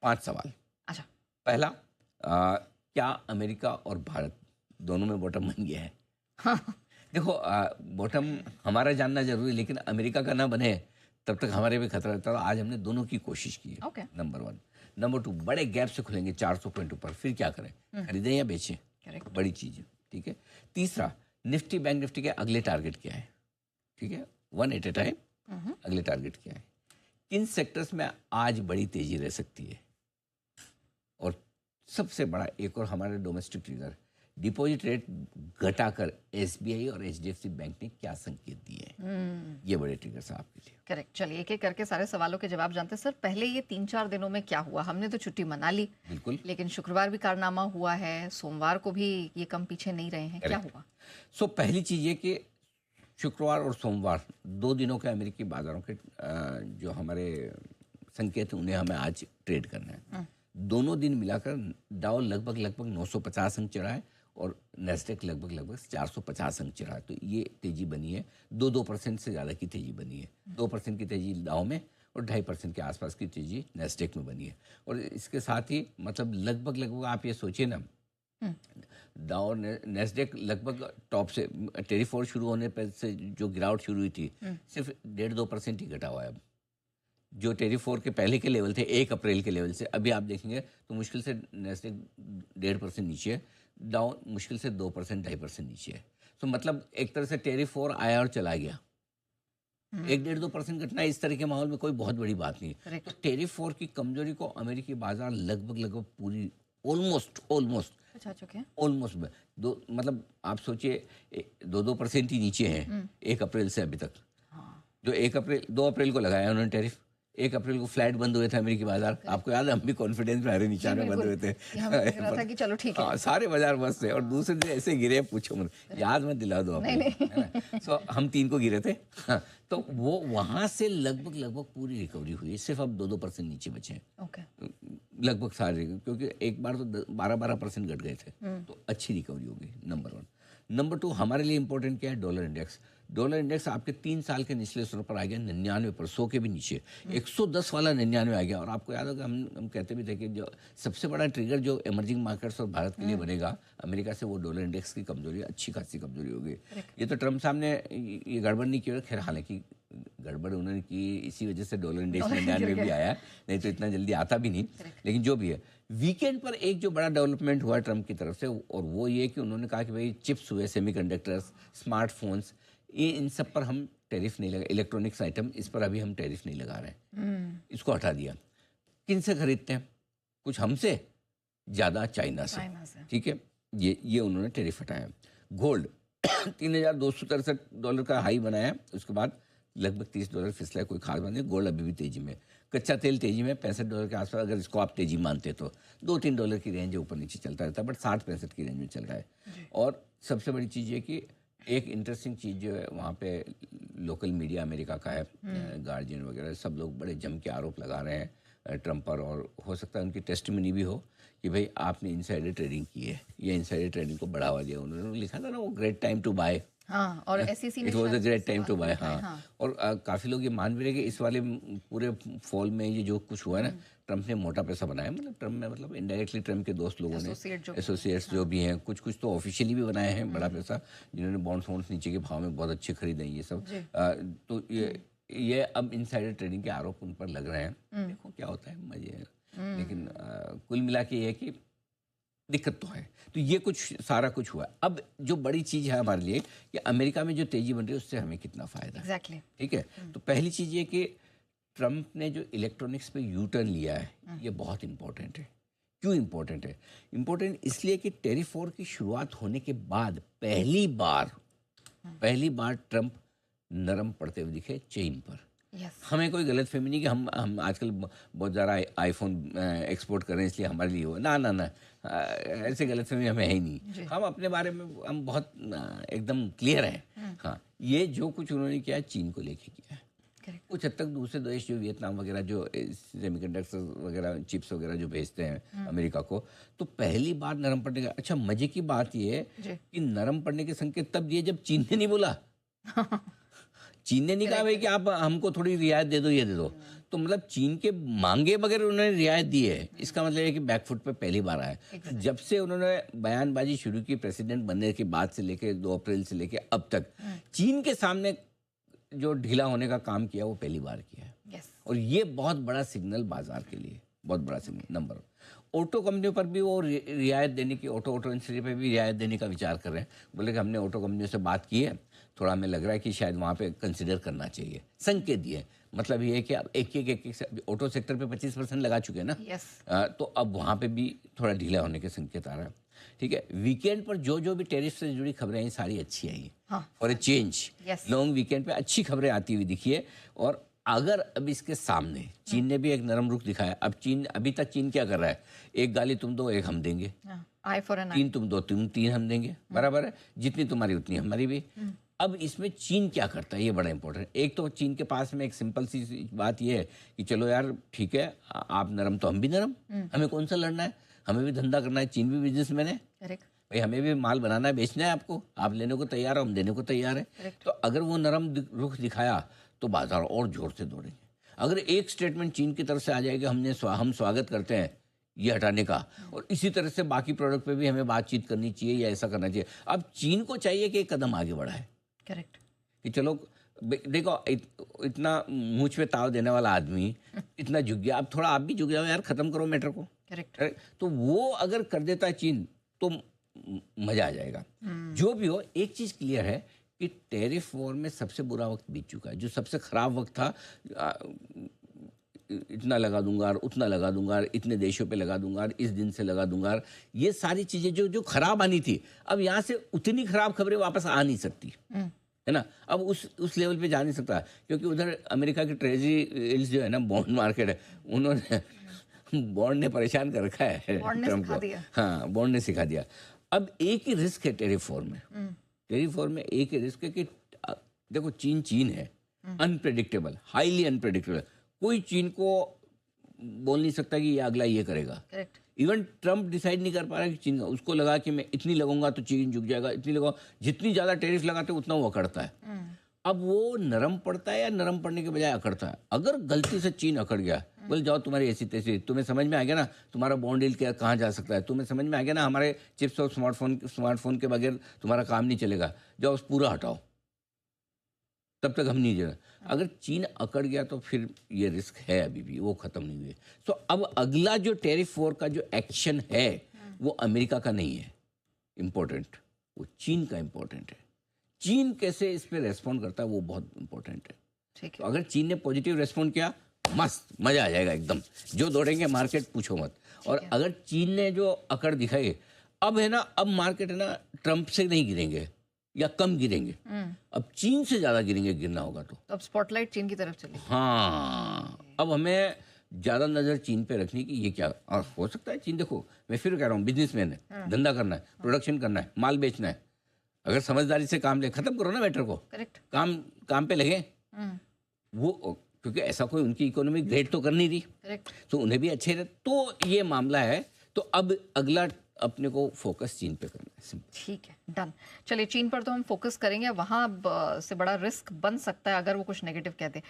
5 सवाल। अच्छा। पहला, क्या अमेरिका और भारत दोनों में बॉटम बन गया है? देखो, बॉटम हमारा जानना जरूरी है, लेकिन अमेरिका का ना बने तब तक हमारे भी खतरा रहता है। और आज हमने दोनों की कोशिश की है। ओके। नंबर 1। नंबर 2, बड़े गैप से खुलेंगे 400 पॉइंट ऊपर, फिर क्या करें? खरीदें या बेचें? करेक्ट। बड़ी चीज है। ठीक है। तीसरा, निफ्टी बैंक निफ्टी के अगले टारगेट क्या है? ठीक है, वन एट ए टाइम। अगले टारगेट क्या है? किन सेक्टर्स में आज बड़ी तेजी रह सकती है? और सबसे बड़ा एक और हमारे डोमेस्टिक ट्रिगर, डिपॉजिट रेट घटाकर एसबीआई और एचडीएफसी बैंक ने क्या संकेत दिए हैं? ये बड़े ट्रिगर्स हैं आपके लिए। करेक्ट। चलिए एक एक करके सारे सवालों के जवाब जानते हैं। सर पहले ये 3-4 दिनों में क्या हुआ? हमने तो छुट्टी मना ली, बिल्कुल। लेकिन शुक्रवार भी कारनामा हुआ है, सोमवार को भी ये कम पीछे नहीं रहे हैं, क्या हुआ? पहली चीज ये कि शुक्रवार और सोमवार 2 दिनों के अमेरिकी बाजारों के जो हमारे संकेत हैं उन्हें हमें आज ट्रेड करना है। दोनों दिन मिलाकर डाउ लगभग 950 अंक चढ़ा है और नेस्डेक लगभग 450 अंक चढ़ा है। तो ये तेजी बनी है, 2% से ज़्यादा की तेजी बनी है। 2% की तेजी डाउ में और 2.5% के आसपास की तेजी नेस्डेक में बनी है। और इसके साथ ही मतलब लगभग आप ये सोचिए ना, डाउ नेस्डेक लगभग टॉप से टेरिफ वॉर शुरू होने पर से जो गिरावट शुरू हुई थी, सिर्फ 1.5-2% ही घटा हुआ है। अब जो टेरिफ वॉर के पहले के लेवल थे 1 अप्रैल के लेवल से, अभी आप देखेंगे तो मुश्किल से नेस्डेक 1.5% नीचे है, डाउन मुश्किल से 2% 2.5% नीचे है। तो मतलब एक तरह से टेरिफ वॉर आया और चला गया। 1-1.5-2% घटना इस तरह के माहौल में कोई बहुत बड़ी बात नहीं है। तो टेरिफ वॉर की कमजोरी को अमेरिकी बाजार लगभग पूरी ऑलमोस्ट अच्छा चुके ऑलमोस्ट दो, मतलब आप सोचिए 2% ही नीचे हैं 1 अप्रैल से अभी तक। जो 2 अप्रैल को लगाया उन्होंने टेरिफ, 1 अप्रैल को फ्लैट बंद हुए थे अमेरिकी बाजार। आपको याद है, हम भी कॉन्फिडेंस में 90 बंद हुए थे। लगा था कि चलो ठीक है। हाँ, सारे बाजार बस थे और दूसरे दिन ऐसे गिरे, पूछो मत, याद मत दिला दो आपको। सो हम 3 को गिरे थे। हाँ, तो वो वहां से लगभग पूरी रिकवरी हुई, सिर्फ अब 2% नीचे बचे हैं। ओके। लगभग सारे, क्योंकि एक बार तो 12% घट गए थे। तो अच्छी रिकवरी हो गई, नंबर 1। नंबर 2, हमारे लिए इंपॉर्टेंट क्या है? Dollar index. डॉलर इंडेक्स आपके 3 साल के निचले स्तर पर आ गया 99 पर, 100 के भी नीचे। 110 वाला 99 आ गया। और आपको याद होगा हम कहते भी थे कि जो सबसे बड़ा ट्रिगर जो इमर्जिंग मार्केट्स और भारत के लिए बनेगा अमेरिका से, वो डॉलर इंडेक्स की कमजोरी, अच्छी खासी कमजोरी होगी। ये तो ट्रम्प साहब ने ये गड़बड़ नहीं की, खैर हालांकि गड़बड़ उन्होंने की इसी वजह से डॉलर इंडेक्स 99 भी आया, नहीं तो इतना जल्दी आता भी नहीं। लेकिन जो भी है, वीकेंड पर एक जो बड़ा डेवलपमेंट हुआ ट्रम्प की तरफ से, और वो ये कि उन्होंने कहा कि भाई चिप्स हुए, सेमीकंडक्टर्स, स्मार्टफोन्स, ये इन सब पर हम टैरिफ नहीं लगा, इलेक्ट्रॉनिक्स आइटम, इस पर अभी हम टैरिफ नहीं लगा रहे हैं। इसको हटा दिया। किन से खरीदते हैं? कुछ हमसे ज़्यादा चाइना से। ठीक है, ये उन्होंने टैरिफ हटाया। गोल्ड $3,263 का हाई बनाया, उसके बाद लगभग $30 फिसला, कोई खास बात नहीं। गोल्ड अभी भी तेजी में। कच्चा तेल तेजी में $65 के आसपास, अगर इसको आप तेजी मानते तो $2-3 की रेंज ऊपर नीचे चलता रहता है, बट 60-65 की रेंज में चल रहा है। और सबसे बड़ी चीज़ ये कि एक इंटरेस्टिंग चीज़ जो है वहाँ पे लोकल मीडिया अमेरिका का है, गार्जियन वगैरह, सब लोग बड़े जम के आरोप लगा रहे हैं ट्रम्प पर, और हो सकता है उनकी टेस्टिमनी भी हो कि भाई आपने इनसाइडर ट्रेडिंग की है, या इनसाइडर ट्रेडिंग को बढ़ावा दिया। उन्होंने लिखा था ना, वो ग्रेट टाइम टू बाय। हाँ, और एसईसी ने it was a great time to buy. हाँ, और काफ़ी लोग ये मान भी रहे कि इस वाले पूरे फॉल में ये जो कुछ हुआ है ना, ट्रम्प ने मोटा पैसा बनाया। मतलब ट्रम्प में, मतलब इनडायरेक्टली ट्रम्प के दोस्त लोगों ने, एसोसिएट्स जो भी हैं, कुछ तो ऑफिशियली भी बनाए हैं बड़ा पैसा, जिन्होंने बॉन्ड्स वॉन्ड्स नीचे के भाव में बहुत अच्छे खरीदे हैं ये सब। तो ये अब इनसाइडर ट्रेडिंग के आरोप उन पर लग रहे हैं। देखो क्या होता है, मजे। लेकिन कुल मिला के ये है कि दिक्कत तो है। तो ये कुछ सारा कुछ हुआ। अब जो बड़ी चीज़ है हमारे लिए कि अमेरिका में जो तेजी बन रही है उससे हमें कितना फ़ायदा है। ठीक है, तो पहली चीज़ ये कि ट्रम्प ने जो इलेक्ट्रॉनिक्स पे यू टर्न लिया है, ये बहुत इंपॉर्टेंट है। क्यों इंपॉर्टेंट है? इंपॉर्टेंट इसलिए कि टेरिफ वॉर की शुरुआत होने के बाद पहली बार ट्रम्प नरम पड़ते हुए दिखे चीन पर। हमें कोई गलत फहमी नहीं कि हम आजकल बहुत ज़्यादा आईफोन एक्सपोर्ट कर रहे हैं इसलिए हमारे लिए हो, ना ऐसे गलत फहमी हमें है ही नहीं। हम अपने बारे में हम बहुत एकदम क्लियर हैं। हाँ, ये जो कुछ उन्होंने किया चीन को लेके किया है। कुछ हद तक दूसरे देश जो वियतनाम वगैरह जो सेमीकंडक्टर वगैरह, चिप्स वगैरह जो भेजते हैं अमेरिका को, तो पहली बार नरम पड़ने का। अच्छा, मजे की बात ये है कि नरम पड़ने के संकेत तब दिए जब चीन ने नहीं बोला। चीन ने नहीं कहा भाई कि आप हमको थोड़ी रियायत दे दो, ये दे दो। तो मतलब चीन के मांगे बगैर उन्होंने रियायत दी है, इसका मतलब है कि बैकफुट पे पहली बार आया है। जब से उन्होंने बयानबाजी शुरू की प्रेसिडेंट बनने के बाद से लेके 2 अप्रैल से लेके अब तक चीन के सामने जो ढीला होने का काम किया वो पहली बार किया है। और ये बहुत बड़ा सिग्नल बाजार के लिए, बहुत बड़ा सिग्नल। नंबर ऑटो कंपनियों पर भी वो रियायत देने की, ऑटो इंडस्ट्री पर भी रियायत देने का विचार कर रहे हैं। बोले कि हमने ऑटो कंपनियों से बात की है, थोड़ा हमें लग रहा है कि शायद वहाँ पे कंसिडर करना चाहिए। संकेत दिए, मतलब ये है कि अब एक ऑटो सेक्टर पे 25% लगा चुके हैं ना, तो अब वहाँ पे भी थोड़ा ढीला होने के संकेत आ रहा है। ठीक है, वीकेंड पर जो भी टैरिफ से जुड़ी खबरें हैं सारी अच्छी आई हैं for a change. Long weekend पे अच्छी खबरें आती हुई दिखी है। और अगर अब इसके सामने चीन ने भी एक नरम रुख दिखाया, अब चीन अभी तक चीन क्या कर रहा है, एक गाली तुम दो एक हम देंगे, आई फॉर एन आई, 3 तुम दो तीन हम देंगे, बराबर है, जितनी तुम्हारी उतनी हमारी भी। अब इसमें चीन क्या करता है ये बड़ा इंपॉर्टेंट है। एक तो चीन के पास में एक सिंपल सी बात ये है कि चलो यार ठीक है, आप नरम तो हम भी नरम, हमें कौन सा लड़ना है, हमें भी धंधा करना है, चीन भी बिजनेसमैन है भाई, हमें भी माल बनाना है, बेचना है आपको, आप लेने को तैयार हो, हम देने को तैयार है। तो अगर वो नरम रुख दिखाया तो बाजार और जोर से दौड़ेंगे। अगर एक स्टेटमेंट चीन की तरफ से आ जाएगा हम स्वागत करते हैं ये हटाने का, और इसी तरह से बाकी प्रोडक्ट पे भी हमें बातचीत करनी चाहिए या ऐसा करना चाहिए। अब चीन को चाहिए कि एक कदम आगे बढ़ाए, करेक्ट, कि चलो देखो इतना मुझ पे ताव देने वाला आदमी इतना झुक गया, अब थोड़ा आप भी झुक जाओ यार, खत्म करो मैटर को। करेक्ट, तो वो अगर कर देता है चीन तो मजा आ जाएगा। जो भी हो, एक चीज क्लियर है कि टैरिफ वॉर में सबसे बुरा वक्त बीत चुका है। जो सबसे खराब वक्त था, इतना लगा दूंगा, उतना लगा दूंगा, इतने देशों पे लगा दूंगा, इस दिन से लगा दूंगा, ये सारी चीजें जो खराब आनी थी, अब यहाँ से उतनी खराब खबरें वापस आ नहीं सकती, है ना। अब उस लेवल पे जा नहीं सकता, क्योंकि उधर अमेरिका की ट्रेजरी जो है ना, बॉन्ड मार्केट है, उन्होंने बॉन्ड ने परेशान कर रखा है ट्रम्प को। हाँ, बॉन्ड ने सिखा दिया। अब एक ही रिस्क है टेरिफ वॉर में, टेरिफ वॉर में एक ही रिस्क है कि देखो चीन है, अनप्रेडिक्टेबल, हाईली अनप्रेडिक्टेबल। कोई चीन को बोल नहीं सकता कि ये अगला ये करेगा। इवन ट्रम्प डिसाइड नहीं कर पा रहा कि चीन, उसको लगा कि मैं इतनी लगाऊंगा तो चीन झुक जाएगा, इतनी लगाऊंगा, जितनी ज्यादा टैरिफ लगाते उतना वो अकड़ता है। अब वो नरम पड़ता है या नरम पड़ने के बजाय अकड़ता है। अगर गलती से चीन अकड़ गया, बोल जाओ तुम्हारी ऐसी तैसी, तुम्हें समझ में आ गया ना तुम्हारा बॉन्ड डील क्या कहाँ जा सकता है, तुम्हें समझ में आ गया ना हमारे चिप्स और स्मार्टफोन के बगैर तुम्हारा काम नहीं चलेगा, जाओ पूरा हटाओ, तब तक हम नहीं दे रहे। अगर चीन अकड़ गया तो फिर ये रिस्क है, अभी भी वो खत्म नहीं हुए। तो अब अगला जो टैरिफ वॉर का जो एक्शन है वो अमेरिका का नहीं है इम्पोर्टेंट, वो चीन का इम्पोर्टेंट है। चीन कैसे इस पे रेस्पॉन्ड करता है वो बहुत इंपॉर्टेंट है। ठीक है, तो अगर चीन ने पॉजिटिव रेस्पॉन्ड किया, मस्त, मजा आ जाएगा एकदम, जो दौड़ेंगे मार्केट पूछो मत। और अगर चीन ने जो अकड़ दिखाई, अब है ना, अब मार्केट है ना ट्रम्प से नहीं गिरेंगे या कम गिरेंगे, अब चीन से ज्यादा गिरेंगे, गिरना होगा तो अब स्पॉटलाइट चीन की तरफ चली। हाँ, अब हमें ज्यादा नजर चीन पे रखनी कि ये क्या हो सकता है। चीन देखो, मैं फिर कह रहा हूँ, बिजनेसमैन है, धंधा करना है, प्रोडक्शन करना है, माल बेचना है। अगर समझदारी से काम ले, खत्म करो ना मैटर को, करेक्ट, काम पे लगे वो, क्योंकि ऐसा कोई उनकी इकोनॉमी ग्रेट तो कर नहीं रही, करेक्ट, तो उन्हें भी अच्छे रहे। तो ये मामला है। तो अब अगला अपने को फोकस चीन पे करना है। ठीक है, डन। चलिए, चीन पर तो हम फोकस करेंगे, वहां से बड़ा रिस्क बन सकता है अगर वो कुछ नेगेटिव कहते हैं।